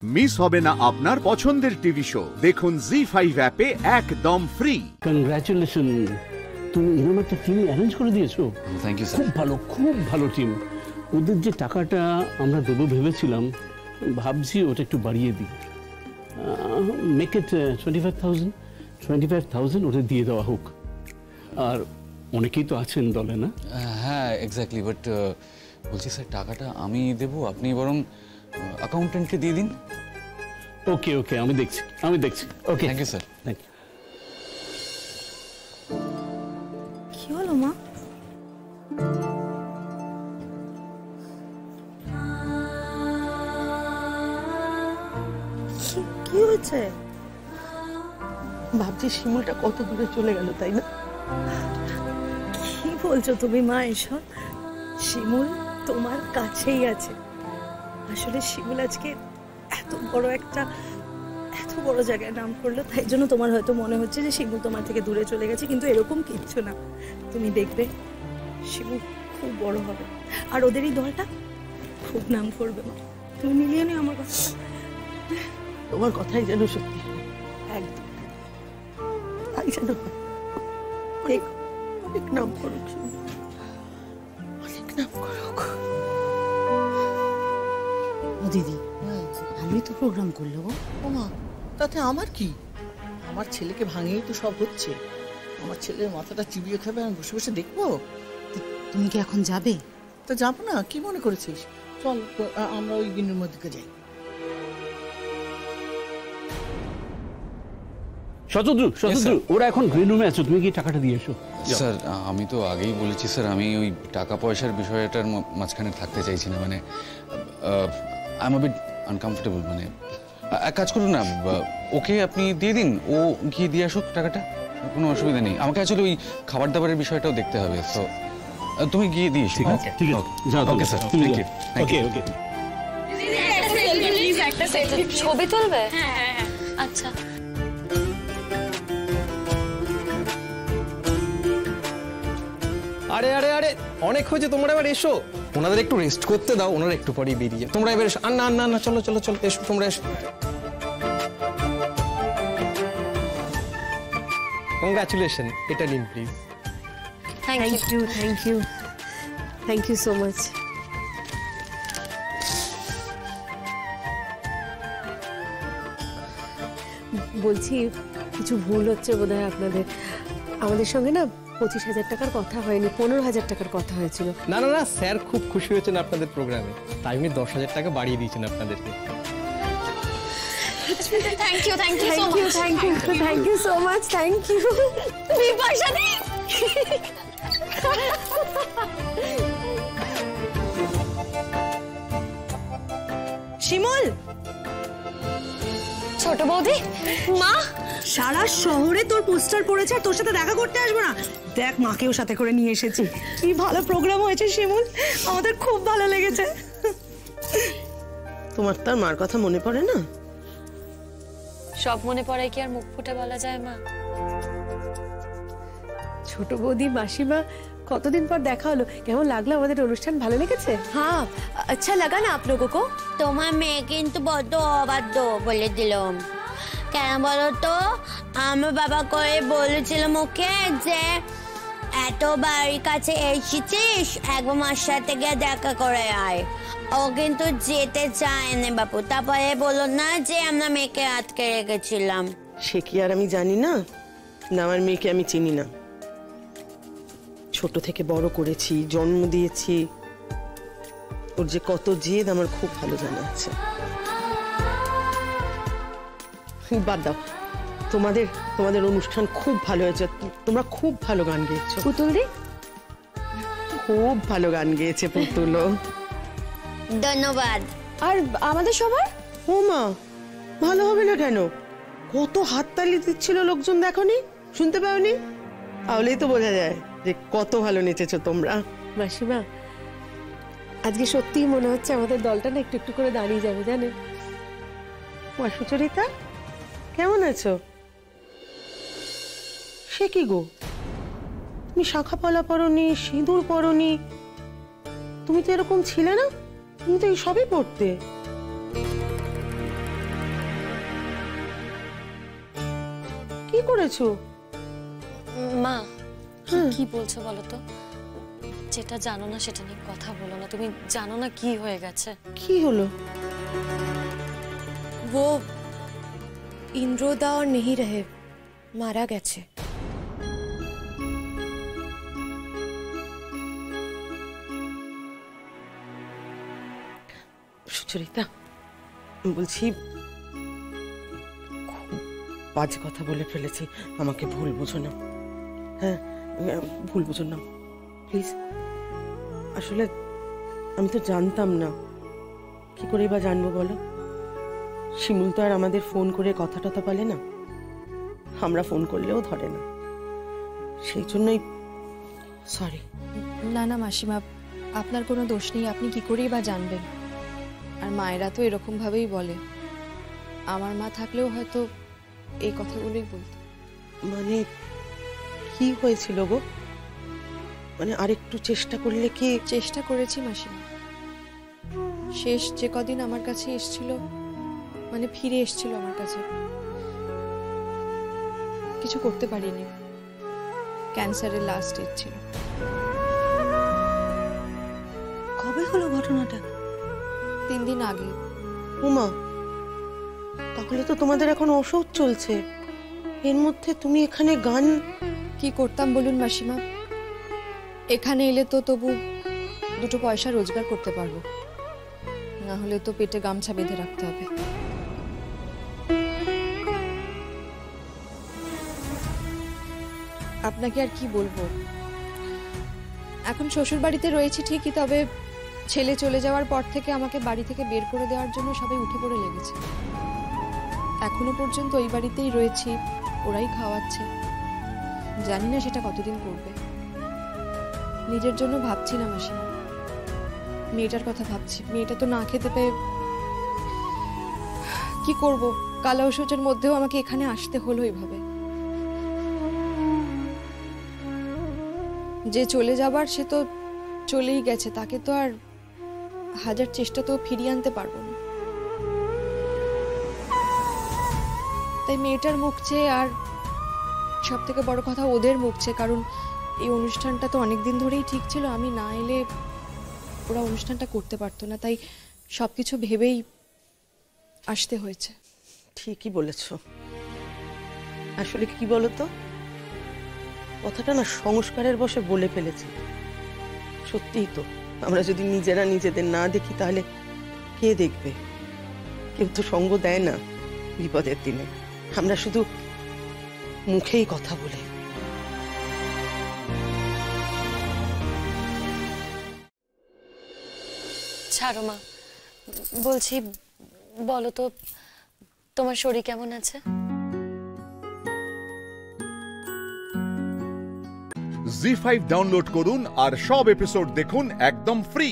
Miss হবে না আপনার পছন্দের টিভি শো। দেখুন জি5 অ্যাপে একদম ফ্রি। কংগ্রাচুলেশন, তুমি এরকম একটা টিম অ্যারেঞ্জ করে দিয়েছো। Thank you sir. খুব ভালো টিম। ওদের যে টাকাটা আমরা দেবো ভেবেছিলাম, ভাবছি ওটা একটু বাড়িয়ে দিই, মেক ইট 25,000 ওটা দিয়ে দেওয়া হোক। আর অনেকেই তো আছেন দলে, না? হ্যাঁ এক্স্যাক্টলি, বাট বলছি স্যার টাকাটা আমি দেবো, আপনি বরং অ্যাকাউন্টেন্টকে দিয়ে দিন। ওকে ওকে, আমি দেখছি। Okay, thank you sir. Thank you. কি হলো মা? কি হয়েছে? ভাবছি শিমুলটা কত দূরে চলে গেল, তাই না? কি বলছো তুমি মা এসব? শিমুল তোমার কাছেই আছে। আসলে শিমুল আজকে এত বড় জায়গায় নাম করলো, তাই জন্য তোমার হয়তো মনে হচ্ছে যে শিমুল তোমার থেকে দূরে চলে গেছে, কিন্তু এরকম কিচ্ছু না। তুমি দেখবে শিমুল খুব বড় হবে, আর ওদের এই দলটা খুব নাম করবে মা। তুমি মিলিয়ে নিও আমার কথা। তোমার কথাই যেন সত্যি, একদম তাই যেন অনেক অনেক নাম করুক শিমুল, অনেক নাম করুক। ও দিদি, ভালোই তো প্রোগ্রাম করলো গো। ও মা, তাতে আমার কি? আমার ছেলেকে ভাঙিয়েই তো সব হচ্ছে। আমার ছেলের মাথাটা চিবিয়ে খাবে, আমি বসে বসে দেখবো? তুমি কি এখন যাবে? তা যাবো না, কি মনে করেছিস? চল আমরা ওই দিনের মধ্যে যাই। শতদ্রু, ওরা এখন গ্রিন রুমে আছে, তুমি কি টাকাটা দিয়ে এসো। স্যার আমি তো আগেই বলেছি স্যার, আমি ওই টাকা পয়সার বিষয়টার মাঝখানে থাকতে চাইছি না। মানে I am a bit uncomfortable. মানে এক কাজ করুন না, ওকে আপনি দিয়ে দিন, ও গিয়ে দিয়ে আসুক টাকাটা, কোনো অসুবিধা নেই। আমাকে আসলে ওই খাবার দাবারের বিষয়টাও দেখতে হবে। সো তুমি গিয়ে দিয়ে এসো। ঠিক আছে, ওকে স্যার, থ্যাংক ইউ। ওকে ওকে। ছবি তুলবে? হ্যাঁ। আচ্ছা। আরে আরে আরে, অনেক হয়েছে, তোমরা এবার এসো। ওনাদের একটু রেস্ট করতে দাও, ওনারা একটু পরেই বেরিয়ে। তোমরা এবার এসো। না না না, চলো চলো চলো, এসো তোমরা, এসো। কংগ্রাচুলেশন, এটা নিন please. Thank you so much. বলছি কিছু ভুল হচ্ছে বোধহয় আপনাদের। আমাদের সঙ্গে না 25,000 টাকার কথা হয়নি, 15,000 টাকার কথা হয়েছিল। না না না, স্যার খুব খুশি হয়েছেন আপনাদের প্রোগ্রামে, তাই উনি 10,000 টাকা বাড়িয়ে দিয়েছেন আপনাদেরকে। Thank you so much. Thank you Bipasha di. Shimul, ছোট বৌদি, মা। সারা শহরে তোর পোস্টার পড়েছে, আর তোর সাথে দেখা করতে আসবো না? দেখ, মাকেও সাথে করে নিয়ে এসেছি। কি ভালো প্রোগ্রাম হয়েছে শিমুল, আমাদের খুব ভালো লেগেছে। তোমার তার মার কথা মনে পড়ে না? সব মনে পড়ে কি আর মুখ ফুটে বলা যায় মা? ছোট বৌদি, মাসিমা, কতদিন পর দেখা হলো। কেমন লাগলো আমাদের অনুষ্ঠান? ভালো লেগেছে? হ্যাঁ, আচ্ছা লাগা না আপ লোগোं को? তোমার মেয়ে কিন্তু বড্ড অবাধ্য বলে দিলাম। কেন বলো তো? আমার বাবা করে বলেছিল মুখে যে এত বাড়ির কাছে এসেছিস, একবার মার সাথে গিয়ে দেখা করে আয়। ও কিন্তু যেতে চায় না বাপু। তারপরে বলো না যে আমরা মেয়েকে আটকে রেখেছিলাম। সে কি আর আমি জানি না? না, আমার মেয়েকে আমি চিনি না। ছোট থেকে বড় করেছি, জন্ম দিয়েছি। ওর যে কত জেদ আমার খুব ভালো জানা আছে। বাদ দাও, তোমাদের অনুষ্ঠান খুব ভালো হয়েছে। তোমরা খুব ভালো গান গেয়েছো। পুতুল দি খুব ভালো গান গেয়েছে পুতুলও। ধন্যবাদ। আর আমাদের সবার? ও মা, ভালো হবে না কেন? কত হাততালি দিচ্ছিল লোকজন, দেখোনি? শুনতে পাওনি? তাহলেই তো বোঝা যায় যে কত ভালো নেচেছো তোমরা। মাসিমা, আজকে সত্যিই মনে হচ্ছে আমাদের দলটা না একটু একটু করে দাঁড়িয়ে যাবে, জানেন? মা সুচরিতা, কেমন আছো? সে কি গো, তুমি শাখা পলা পরনি, সিঁদুর পরনি। তুমি তো এরকম ছিলে না, তুমি তো এই সবই পড়তে। কি করেছো? মা কি বলছো বলো তো? যেটা জানো না সেটা নিয়ে কথা বলো না। তুমি জানো না কি হয়ে গেছে? কি হলো? वो इंद्रोदा और नहीं रहे, मारा গেছে। সুচরিতা, বলছি খুব বাজে কথা বলে ফেলেছি, আমাকে ভুল বুঝো না। হ্যাঁ, ভুল বুঝো না প্লিজ। আসলে আমি তো জানতাম না, কি করে বা জানবো বলো? শিমুল তো আর আমাদের ফোন করে কথা টথা বলে না, আমরা ফোন করলেও ধরে না, সেই জন্যই সরি। না না মাসিমা, আপনার কোনো দোষ নেই, আপনি কি করেই বা জানবেন? আর মায়েরা তো এরকম ভাবেই বলে, আমার মা থাকলেও হয়তো এই কথাগুলোই বলতো। মানে কি হয়েছিল গো? মানে আরেকটু চেষ্টা করলে কি? চেষ্টা করেছি মাসিমা, শেষ যে কদিন আমার কাছে এসেছিল, মানে ফিরে এসেছিল আমার কাছে, কিছু করতে পারিনি। ক্যান্সারের লাস্ট স্টেজ ছিল। কবে হলো ঘটনাটা? 3 দিন আগে। উমা, তাহলে তো তোমাদের এখন ওষুধ চলছে, এর মধ্যে তুমি এখানে গান? কি করতাম বলুন মাসিমা? এখানে এলে তো তবু 2 পয়সা রোজগার করতে পারবো, না হলে তো পেটে গামছা বেঁধে রাখতে হবে। আপনাকে আর কি বলবো, এখন শ্বশুর বাড়িতে রয়েছি ঠিকই, তবে ছেলে চলে যাওয়ার পর থেকে আমাকে বাড়ি থেকে বের করে দেওয়ার জন্য সবাই উঠে পড়ে লেগেছে। এখনো পর্যন্ত ওই বাড়িতেই রয়েছি, ওরাই খাওয়াচ্ছে। জানি না সেটা কতদিন করবে। নিজের জন্য ভাবছি না মাসিমা, মেয়েটার কথা ভাবছি। মেয়েটা তো না খেতে পেয়ে কি করব, কালা ঔষধের মধ্যেও আমাকে এখানে আসতে হলো এইভাবে। যে চলে যাবার সে তো চলেই গেছে, তাকে তো আর 1000 চেষ্টা তো ফিরিয়ে আনতে পারবো না। তাই মেয়েটার মুখ চেয়ে, আর সব থেকে বড় কথা ওদের মুখ চেয়ে, কারণ এই অনুষ্ঠানটা তো অনেকদিন ধরেই ঠিক ছিল, আমি না এলে ওরা অনুষ্ঠানটা করতে পারতো না, তাই সবকিছু ভেবেই আসতে হয়েছে। ঠিকই বলেছ। আসলে কি বলতো, কথাটা না সংস্কারের বশে বলে ফেলেছি। সত্যিই তো, আমরা যদি নিজেরা নিজেদের না দেখি তাহলে কে দেখবে? কেউ তো সঙ্গ দেয় না বিপদের দিনে, আমরা শুধু মুখেই কথা বলি। ছাড়ো মা, বলছি বলো তো তোমার শরীর কেমন আছে? জি5 ডাউনলোড করুন আর সব এপিসোড দেখুন একদম ফ্রি।